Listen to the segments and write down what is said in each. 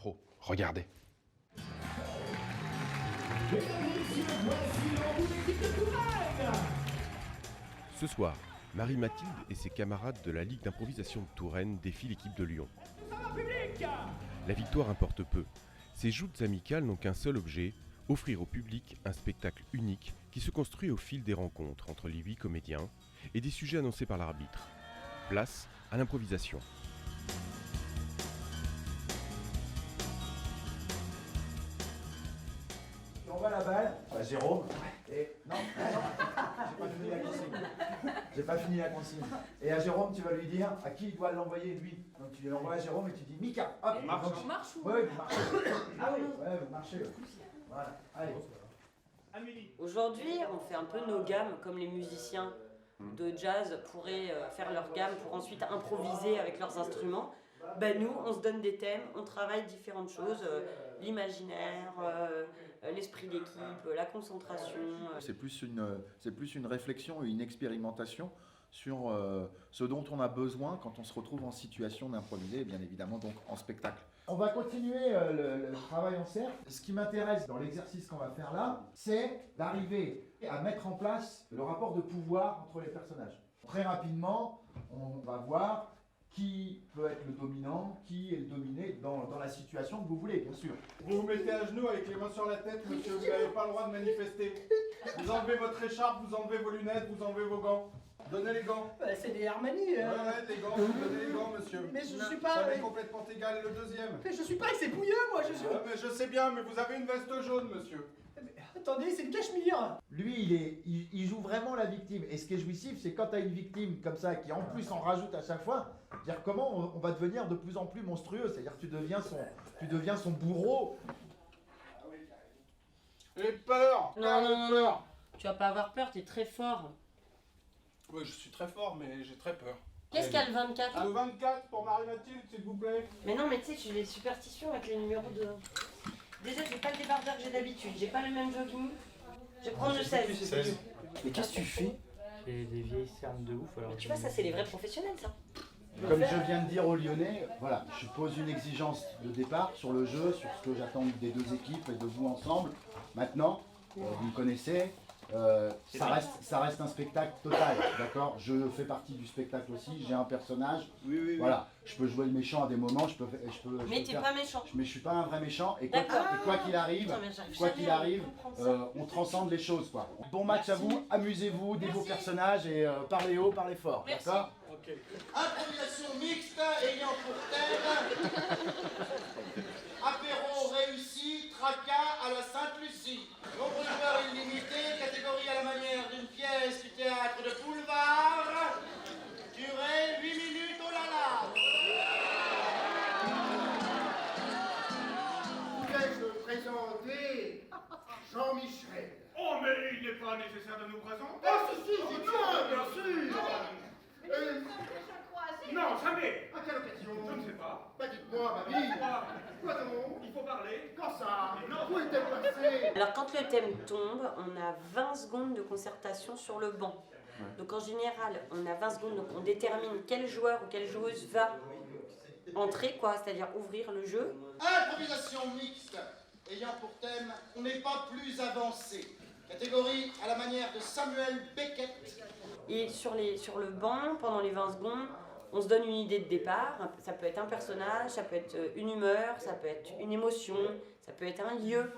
l'impro. Regardez. Ce soir, Marie-Mathilde et ses camarades de la Ligue d'improvisation de Touraine défient l'équipe de Lyon. La victoire importe peu. Ces joutes amicales n'ont qu'un seul objet, offrir au public un spectacle unique qui se construit au fil des rencontres entre les 8 comédiens et des sujets annoncés par l'arbitre. Place à l'improvisation. On va la balle. Jérôme. Et non, j'ai pas fini la consigne. Et à Jérôme, tu vas lui dire à qui il doit l'envoyer lui. Donc tu l'envoies à Jérôme et tu dis Mika. Hop. On marche ou... Ouais, vous marchez. Ah oui, ouais, vous marchez. Voilà. Allez. Aujourd'hui, on fait un peu nos gammes comme les musiciens de jazz pourraient faire leur gamme pour ensuite improviser avec leurs instruments. Ben nous, on se donne des thèmes, on travaille différentes choses, l'imaginaire, l'esprit d'équipe, la concentration. C'est plus une réflexion et une expérimentation sur ce dont on a besoin quand on se retrouve en situation d'improviser, et bien évidemment donc en spectacle. On va continuer le travail en cercle. Ce qui m'intéresse dans l'exercice qu'on va faire là, c'est d'arriver à mettre en place le rapport de pouvoir entre les personnages. Très rapidement, on va voir qui peut être le dominant, qui est le dominé dans la situation que vous voulez, bien sûr. Vous vous mettez à genoux avec les mains sur la tête, monsieur, vous n'avez pas le droit de manifester. Vous enlevez votre écharpe, vous enlevez vos lunettes, vous enlevez vos gants. Donnez les gants. Bah, c'est des Armani. Ouais, les gants, vous donnez les gants, monsieur. Mais je suis pas... Ça m'est complètement égal, et le deuxième. Mais je suis pas avec ces bouilleux, moi, je suis... Ouais, mais je sais bien, mais vous avez une veste jaune, monsieur. Mais attendez, c'est le cachemire. Lui, il joue vraiment la victime. Et ce qui est jouissif, c'est quand tu as une victime comme ça, qui en plus en rajoute à chaque fois, dire comment on va devenir de plus en plus monstrueux. C'est-à-dire que tu deviens son bourreau. J'ai peur. Non, peur. Tu vas pas avoir peur, t'es très fort. Ouais, je suis très fort, mais j'ai très peur. Qu'est-ce qu'il y a le 24 Le 24 pour Marie-Mathilde, s'il vous plaît. Mais non, mais tu sais, j'ai des superstitions avec les numéros de... Déjà, j'ai pas le débardeur que j'ai d'habitude, j'ai pas le même jogging. Je vais prendre le 16. Mais qu'est-ce que tu fais? J'ai des vieilles cernes de ouf alors. Mais tu vois, ça c'est les vrais professionnels, ça. Comme je viens de dire aux Lyonnais, voilà, je pose une exigence de départ sur le jeu, sur ce que j'attends des deux équipes et de vous ensemble. Maintenant, vous me connaissez, ça reste un spectacle total, d'accord? Je fais partie du spectacle aussi, j'ai un personnage. Oui. Voilà, je peux jouer le méchant à des moments, je peux Mais t'es pas méchant. Mais je suis pas un vrai méchant et D'accord. quoi qu'il arrive, Putain, mais j'arrive jamais à comprendre ça. on transcende les choses, quoi. Bon match à vous, amusez-vous, des beaux personnages et parlez haut, parlez fort, Merci. d'accord? Ok. Improvisation mixte ayant pour thème apéro réussi, tracas à la Sainte-Lucie. Nombre de joueurs illimité, catégorie à la manière d'une pièce du théâtre de boulevard. Durée 8 minutes, oh là là. Je présenter Jean-Michel. Oh, mais il n'est pas nécessaire de nous présenter. Oh, si, bien sûr. Non, jamais. À quelle occasion? Je ne sais pas. Bah dites-moi, ma vie. Quoi donc? Il faut parler. Quand ça? Mais non. Où est-elle passée? Alors quand le thème tombe, on a 20 secondes de concertation sur le banc. Donc en général, on a 20 secondes, donc on détermine quel joueur ou quelle joueuse va entrer, quoi, c'est-à-dire ouvrir le jeu. Improvisation mixte ayant pour thème on n'est pas plus avancé. Catégorie à la manière de Samuel Beckett. Et sur le banc, pendant les 20 secondes, on se donne une idée de départ. Ça peut être un personnage, ça peut être une humeur, ça peut être une émotion, ça peut être un lieu.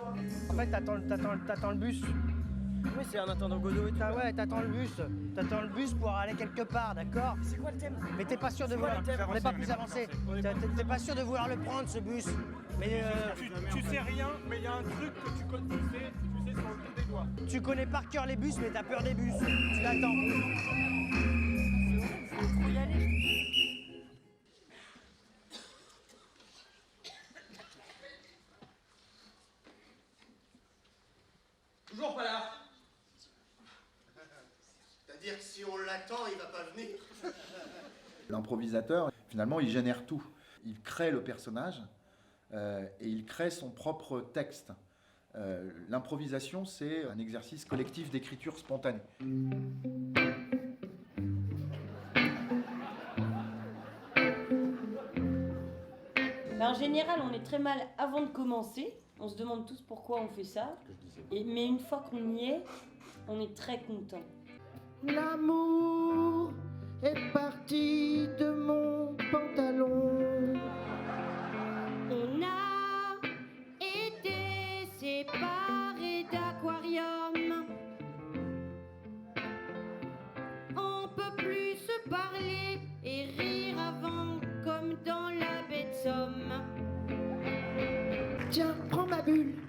En fait, t'attends le bus. Oui, c'est en attendant Godot et tout. Ouais, t'attends le bus. T'attends le bus pour aller quelque part, d'accord? C'est quoi le thème? Mais t'es pas sûr de vouloir... On n'est pas plus avancé. T'es pas sûr de vouloir le prendre, ce bus. Mais Tu sais rien, mais il y a un truc que tu sais sur le bout des doigts. tu connais par cœur les bus, mais t'as peur des bus. Tu l'attends. Faut y aller. Toujours pas là. C'est-à-dire que si on l'attend, il va pas venir. L'improvisateur, finalement, il génère tout. Il crée le personnage et il crée son propre texte. L'improvisation, c'est un exercice collectif d'écriture spontanée. En général, on est très mal avant de commencer. On se demande tous pourquoi on fait ça. Mais une fois qu'on y est, on est très content. L'amour est parti de mon pantalon. On a été séparés d'aquarium. On peut plus se parler et rire avant comme dans la baie de Somme. Tiens, prends ma bulle.